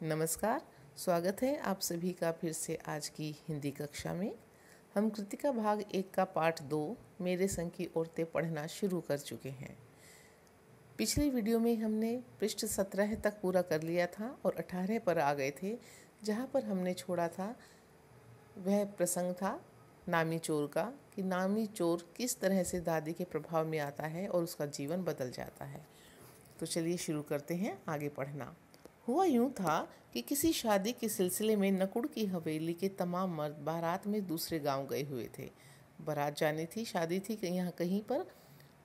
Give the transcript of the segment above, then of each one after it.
नमस्कार। स्वागत है आप सभी का फिर से आज की हिंदी कक्षा में। हम कृतिका भाग 1 का पाठ 2 मेरे संग की औरतें पढ़ना शुरू कर चुके हैं। पिछली वीडियो में हमने पृष्ठ 17 तक पूरा कर लिया था और 18 पर आ गए थे। जहाँ पर हमने छोड़ा था वह प्रसंग था नामी चोर का, कि नामी चोर किस तरह से दादी के प्रभाव में आता है और उसका जीवन बदल जाता है। तो चलिए शुरू करते हैं आगे पढ़ना। हुआ यूं था कि किसी शादी के सिलसिले में नकुड़ की हवेली के तमाम मर्द बारात में दूसरे गांव गए हुए थे। बारात जानी थी, शादी थी यहाँ कहीं पर,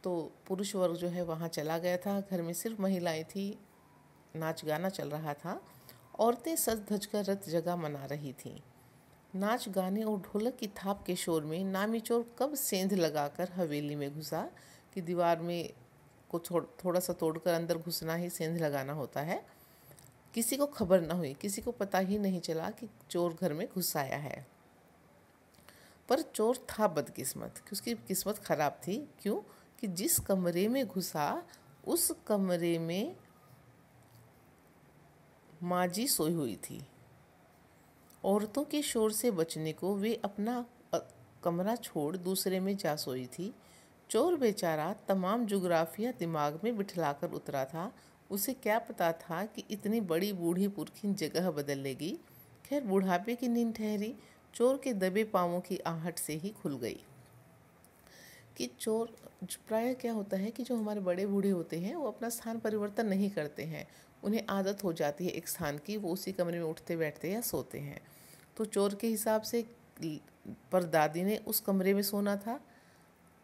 तो पुरुष वर्ग जो है वहाँ चला गया था। घर में सिर्फ महिलाएं थी, नाच गाना चल रहा था। औरतें सज धज कर रत जगह मना रही थीं। नाच गाने और ढोलक की थाप के शोर में नामी चोर कब सेंध लगाकर हवेली में घुसा कि दीवार में को थोड़ा सा तोड़कर अंदर घुसना ही सेंध लगाना होता है। किसी को खबर न हुई, किसी को पता ही नहीं चला कि चोर घर में घुस आया है। पर चोर था बदकिस्मत, कि उसकी किस्मत खराब थी। क्यों? कि जिस कमरे में घुसा उस कमरे में माजी सोई हुई थी। औरतों के शोर से बचने को वे अपना कमरा छोड़ दूसरे में जा सोई थी। चोर बेचारा तमाम जुग्राफिया दिमाग में बिठलाकर उतरा था। उसे क्या पता था कि इतनी बड़ी बूढ़ी पुरखिन जगह बदल लेगी। खैर, बुढ़ापे की नींद ठहरी चोर के दबे पाँवों की आहट से ही खुल गई। कि चोर प्रायः क्या होता है कि जो हमारे बड़े बूढ़े होते हैं वो अपना स्थान परिवर्तन नहीं करते हैं। उन्हें आदत हो जाती है एक स्थान की, वो उसी कमरे में उठते बैठते या सोते हैं। तो चोर के हिसाब से परदादी ने उस कमरे में सोना था,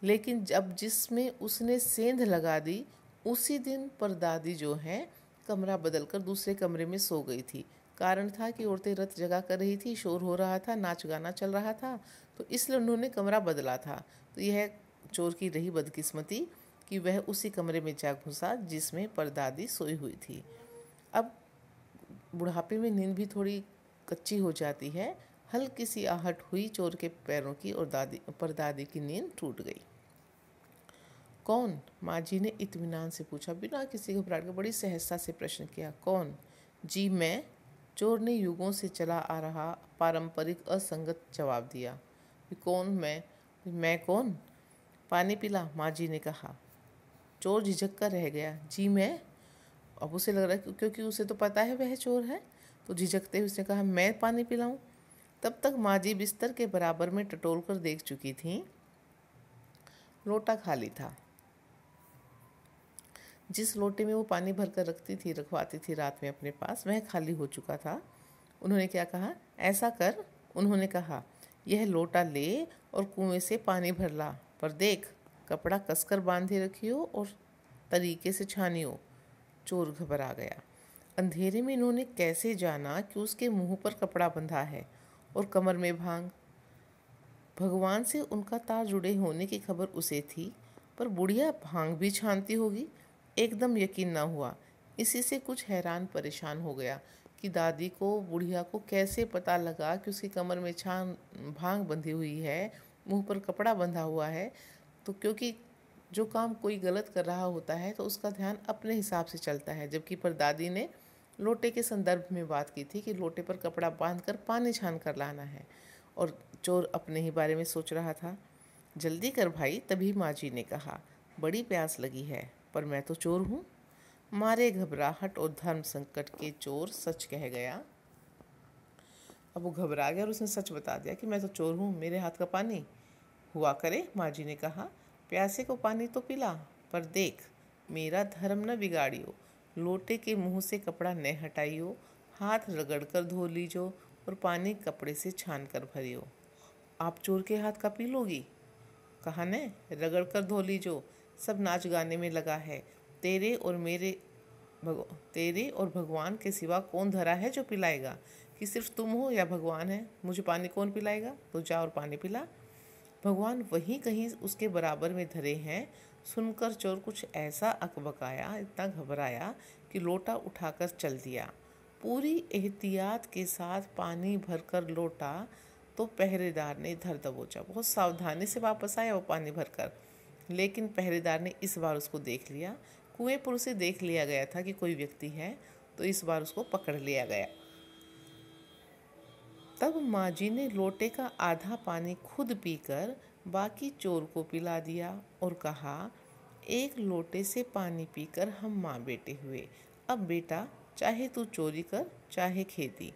लेकिन जब जिसमें उसने सेंध लगा दी उसी दिन परदादी जो है कमरा बदलकर दूसरे कमरे में सो गई थी। कारण था कि औरतें रत जगा कर रही थी, शोर हो रहा था, नाच गाना चल रहा था, तो इसलिए उन्होंने कमरा बदला था। तो यह चोर की रही बदकिस्मती कि वह उसी कमरे में जा घुसा जिसमें परदादी सोई हुई थी। अब बुढ़ापे में नींद भी थोड़ी कच्ची हो जाती है। हल्की सी आहट हुई चोर के पैरों की और परदादी की नींद टूट गई। कौन? माँ जी ने इत्मीनान से पूछा, बिना किसी घबराहट के बड़ी सहजता से प्रश्न किया। कौन? जी मैं। चोर ने युगों से चला आ रहा पारंपरिक असंगत जवाब दिया। कौन? मैं कौन? पानी पिला, माँ जी ने कहा। चोर झिझक कर रह गया। जी मैं। अब उसे लग रहा है क्योंकि उसे तो पता है वह चोर है, तो झिझकते हुए उसने कहा, मैं पानी पिलाऊं। तब तक माँ जी बिस्तर के बराबर में टटोल कर देख चुकी थीं। लोटा खाली था। जिस लोटे में वो पानी भरकर रखवाती थी रात में अपने पास, वह खाली हो चुका था। उन्होंने क्या कहा? ऐसा कर, उन्होंने कहा, यह लोटा ले और कुएं से पानी भर ला, पर देख कपड़ा कसकर बांधे रखियो और तरीके से छानियो। चोर घबरा गया। अंधेरे में इन्होंने कैसे जाना कि उसके मुंह पर कपड़ा बंधा है और कमर में भांग। भगवान से उनका तार जुड़े होने की खबर उसे थी, पर बुढ़िया भांग भी छानती होगी, एकदम यकीन ना हुआ। इसी से कुछ हैरान परेशान हो गया कि दादी को, बुढ़िया को कैसे पता लगा कि उसकी कमर में भांग बंधी हुई है, मुंह पर कपड़ा बंधा हुआ है। तो क्योंकि जो काम कोई गलत कर रहा होता है तो उसका ध्यान अपने हिसाब से चलता है, जबकि परदादी ने लोटे के संदर्भ में बात की थी कि लोटे पर कपड़ा बांधकर पानी छान कर लाना है, और चोर अपने ही बारे में सोच रहा था। जल्दी कर भाई, तभी माँ जी ने कहा, बड़ी प्यास लगी है, पर मैं तो चोर हूँ। मारे घबराहट और धर्म संकट के चोर सच कह गया। अब वो घबरा गया और उसने सच बता दिया कि मैं तो चोर हूँ, मेरे हाथ का पानी हुआ करे। माँ जी ने कहा, प्यासे को पानी तो पिला, पर देख मेरा धर्म न बिगाड़ियो। लोटे के मुंह से कपड़ा न हटाइयो, हाथ रगड़ कर धो लीजो और पानी कपड़े से छान कर भरियो। आप चोर के हाथ का पी लोगी? कहा न, रगड़ कर धो लीजो, सब नाच गाने में लगा है। तेरे और भगवान के सिवा कौन धरा है जो पिलाएगा? कि सिर्फ तुम हो या भगवान है? मुझे पानी कौन पिलाएगा? तो जा और पानी पिला। भगवान वहीं कहीं उसके बराबर में धरे हैं। सुनकर चोर कुछ ऐसा अकबकाया, इतना घबराया कि लोटा उठाकर चल दिया। पूरी एहतियात के साथ पानी भरकर लोटा तो पहरेदार ने धर दबोचा। बहुत सावधानी से वापस आया वो पानी भरकर, लेकिन पहरेदार ने इस बार उसको देख लिया। कुएं पर उसे देख लिया गया था कि कोई व्यक्ति है, तो इस बार उसको पकड़ लिया गया। तब माँ जी ने लोटे का आधा पानी खुद पीकर बाकी चोर को पिला दिया और कहा, एक लोटे से पानी पीकर हम माँ बेटे हुए। अब बेटा, चाहे तू चोरी कर चाहे खेती।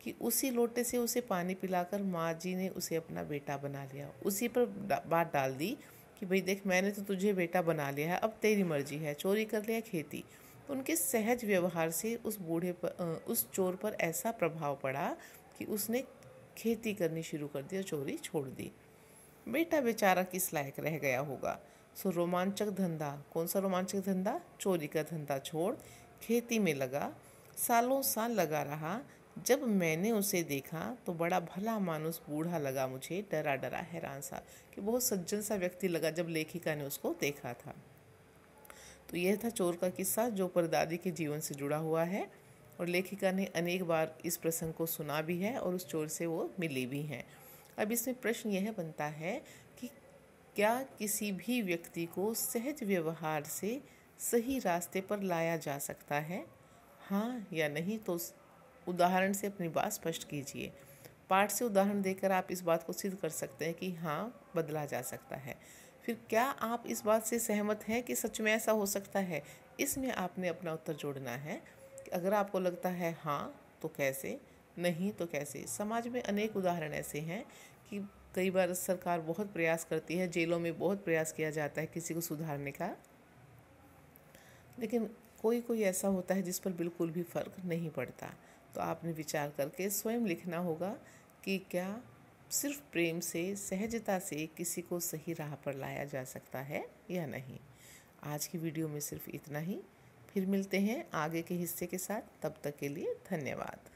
कि उसी लोटे से उसे पानी पिलाकर माँ जी ने उसे अपना बेटा बना लिया। उसी पर बात डाल दी कि भाई देख, मैंने तो तुझे बेटा बना लिया है, अब तेरी मर्जी है, चोरी कर लिया खेती। तो उनके सहज व्यवहार से उस चोर पर ऐसा प्रभाव पड़ा कि उसने खेती करनी शुरू कर दी और चोरी छोड़ दी। बेटा बेचारा किस लायक रह गया होगा। सो रोमांचक धंधा, कौन सा रोमांचक धंधा? चोरी का धंधा छोड़ खेती में लगा। सालों साल लगा रहा। जब मैंने उसे देखा तो बड़ा भला मानुस बूढ़ा लगा मुझे, डरा डरा हैरान सा, कि बहुत सज्जन सा व्यक्ति लगा जब लेखिका ने उसको देखा था। तो यह था चोर का किस्सा, जो परदादी के जीवन से जुड़ा हुआ है और लेखिका ने अनेक बार इस प्रसंग को सुना भी है और उस चोर से वो मिली भी हैं। अब इसमें प्रश्न यह बनता है कि क्या किसी भी व्यक्ति को सहज व्यवहार से सही रास्ते पर लाया जा सकता है? हाँ या नहीं? तो उदाहरण से अपनी बात स्पष्ट कीजिए। पाठ से उदाहरण देकर आप इस बात को सिद्ध कर सकते हैं कि हाँ, बदला जा सकता है। फिर क्या आप इस बात से सहमत हैं कि सच में ऐसा हो सकता है? इसमें आपने अपना उत्तर जोड़ना है। अगर आपको लगता है हाँ, तो कैसे, नहीं तो कैसे। समाज में अनेक उदाहरण ऐसे हैं कि कई बार सरकार बहुत प्रयास करती है, जेलों में बहुत प्रयास किया जाता है किसी को सुधारने का, लेकिन कोई कोई ऐसा होता है जिस पर बिल्कुल भी फ़र्क नहीं पड़ता। तो आपने विचार करके स्वयं लिखना होगा कि क्या सिर्फ प्रेम से, सहजता से किसी को सही राह पर लाया जा सकता है या नहीं। आज की वीडियो में सिर्फ इतना ही। फिर मिलते हैं आगे के हिस्से के साथ। तब तक के लिए धन्यवाद।